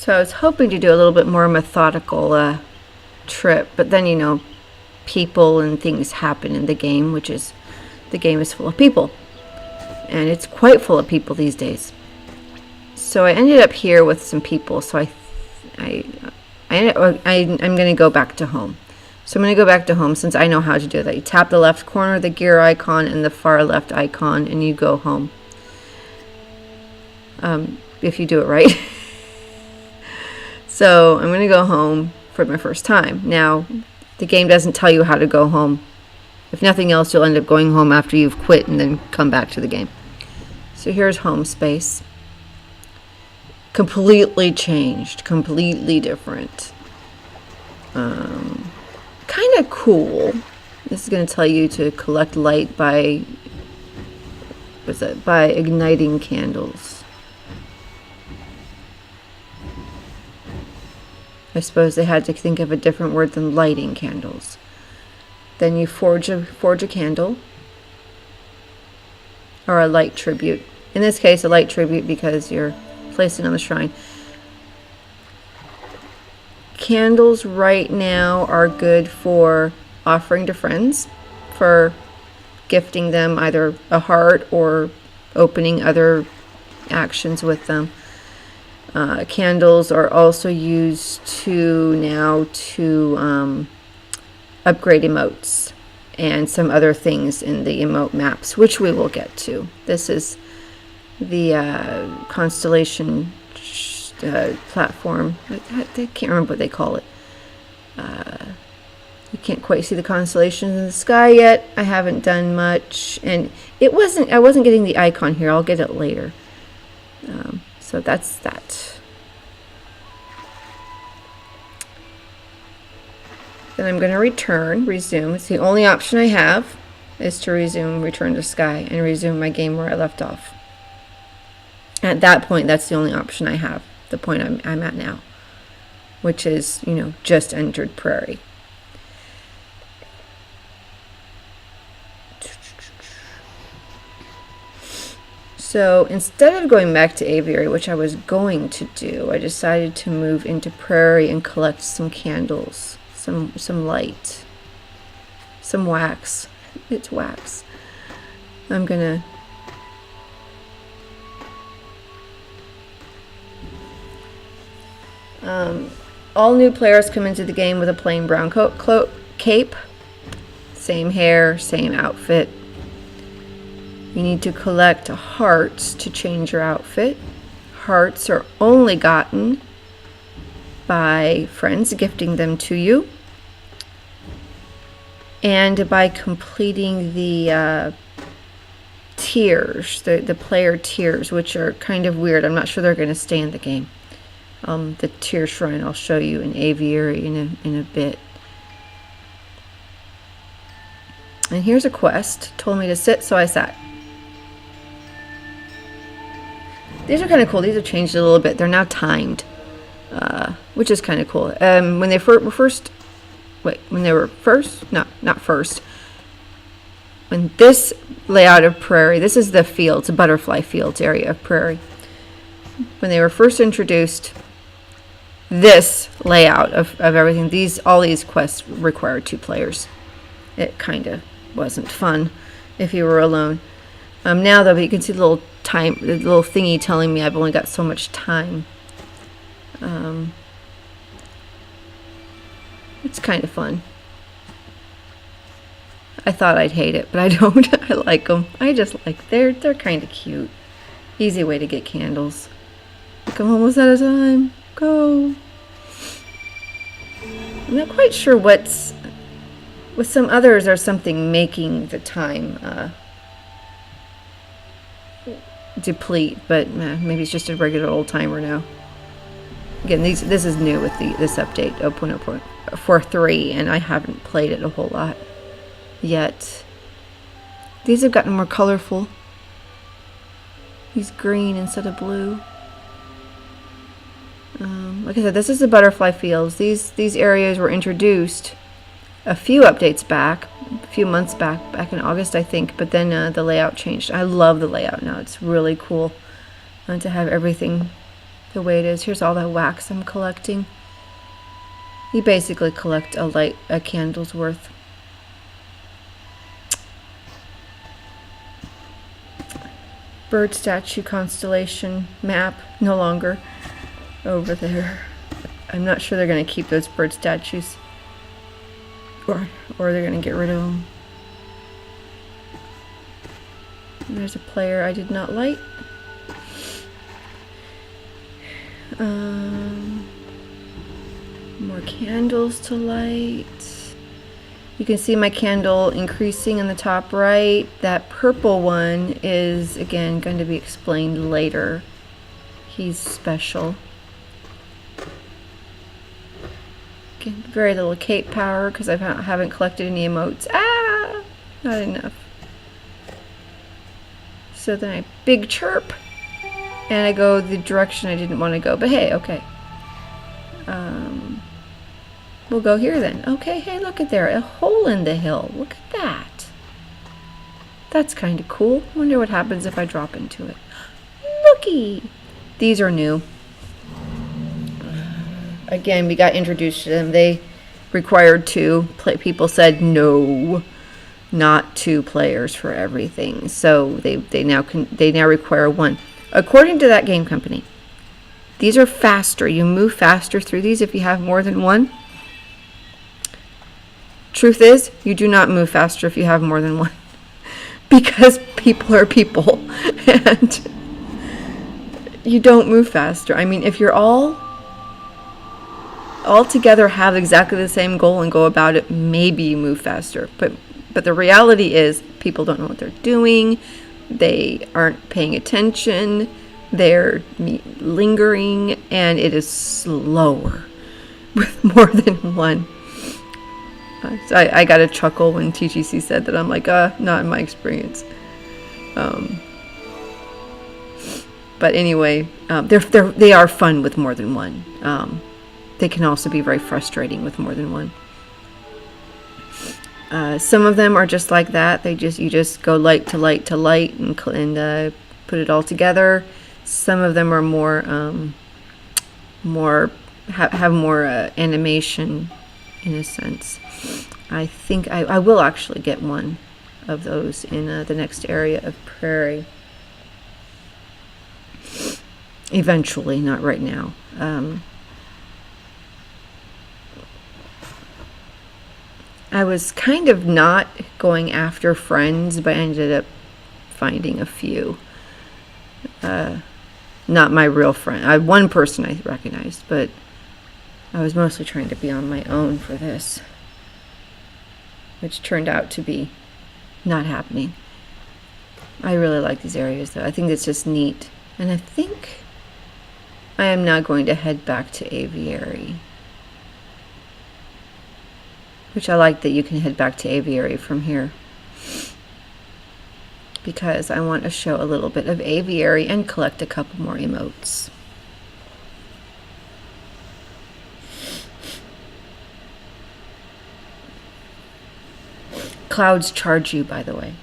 So I was hoping to do a little bit more methodical trip, but then, you know, people and things happen in the game, which is, the game is full of people. And it's quite full of people these days. So I ended up here with some people, so I'm going to go back to home. So I'm going to go back to home since I know how to do that. You tap the left corner of the gear icon and the far left icon, and you go home. If you do it right. So I'm going to go home for my first time. Now, the game doesn't tell you how to go home. If nothing else, you'll end up going home after you've quit and then come back to the game. So here's home space. Completely changed, completely different. Kind of cool. This is going to tell you to collect light by igniting candles. I suppose they had to think of a different word than lighting candles. Then you forge a candle, or a light tribute. In this case, a light tribute because you're placing on the shrine. Candles right now are good for offering to friends, for gifting them either a heart or opening other actions with them. Candles are also used to upgrade emotes and some other things in the emote maps, which we will get to. This is the constellation platform. I can't remember what they call it. You can't quite see the constellations in the sky yet. I haven't done much, and I wasn't getting the icon here. I'll get it later. So that's that. Then I'm going to resume. It's the only option I have is to return to sky, and resume my game where I left off. At that point, that's the only option I have, the point I'm at now, which is, you know, just entered Prairie. So instead of going back to Aviary, which I was going to do, I decided to move into Prairie and collect some candles, some light, some wax. It's wax. I'm gonna all new players come into the game with a plain brown cape, same hair, same outfit. You need to collect hearts to change your outfit. Hearts are only gotten by friends gifting them to you, and by completing the tiers, the player tiers, which are kind of weird. I'm not sure they're going to stay in the game. The tier shrine I'll show you in Aviary in a bit. And here's a quest. Told me to sit, so I sat. These are kind of cool. These have changed a little bit. They're now timed, which is kind of cool. When they were first, when this layout of Prairie, this is the fields, the butterfly fields area of Prairie. When they were first introduced, this layout of everything, all these quests required 2 players. It kind of wasn't fun if you were alone. Now though, you can see the little thingy telling me I've only got so much time. It's kind of fun. I thought I'd hate it, but I don't. I like them. I just like they're kind of cute. Easy way to get candles. Like I'm almost out of time. Go. I'm not quite sure what's with some others. There's something making the time deplete, but maybe it's just a regular old timer now. Again, this is new with this update 0.0.43, and I haven't played it a whole lot yet. These have gotten more colorful. He's green instead of blue. Like I said, this is the butterfly fields. These areas were introduced a few updates back, a few months back in August, I think, but then the layout changed. I love the layout now. It's really cool to have everything the way it is. Here's all the wax I'm collecting. You basically collect a candle's worth. Bird statue constellation map, no longer over there. I'm not sure they're going to keep those bird statues, or they're going to get rid of them. And there's a player I did not light. More candles to light. You can see my candle increasing in the top right. That purple one is, again, going to be explained later. He's special. Again, very little cape power because I haven't collected any emotes. Ah! Not enough. So then I big chirp. And I go the direction I didn't want to go. But hey, okay. We'll go here then. Okay, hey, look at there. A hole in the hill. Look at that. That's kind of cool. Wonder what happens if I drop into it. Looky! These are new. Again, we got introduced to them. They required 2. People said no, not 2 players for everything. So they now require 1. According to that game company, these are faster. You move faster through these if you have more than 1. Truth is, you do not move faster if you have more than 1. Because people are people. And you don't move faster. I mean, if you're all together have exactly the same goal and go about it, maybe you move faster. But the reality is people don't know what they're doing. They aren't paying attention. They're lingering, and it is slower with more than 1. So I got a chuckle when TGC said that. I'm like, not in my experience. But anyway, they are fun with more than 1. They can also be very frustrating with more than 1. Some of them are just like that. You just go light to light to light and put it all together. Some of them are have more animation in a sense. I think I will actually get one of those in the next area of Prairie. Eventually, not right now. I was kind of not going after friends, but I ended up finding a few. Not my real friend. One person I recognized, but I was mostly trying to be on my own for this, which turned out to be not happening. I really like these areas, though. I think it's just neat. And I think I am now going to head back to Aviary, which I like that you can head back to Aviary from here, because I want to show a little bit of Aviary and collect a couple more emotes. Clouds charge you, by the way.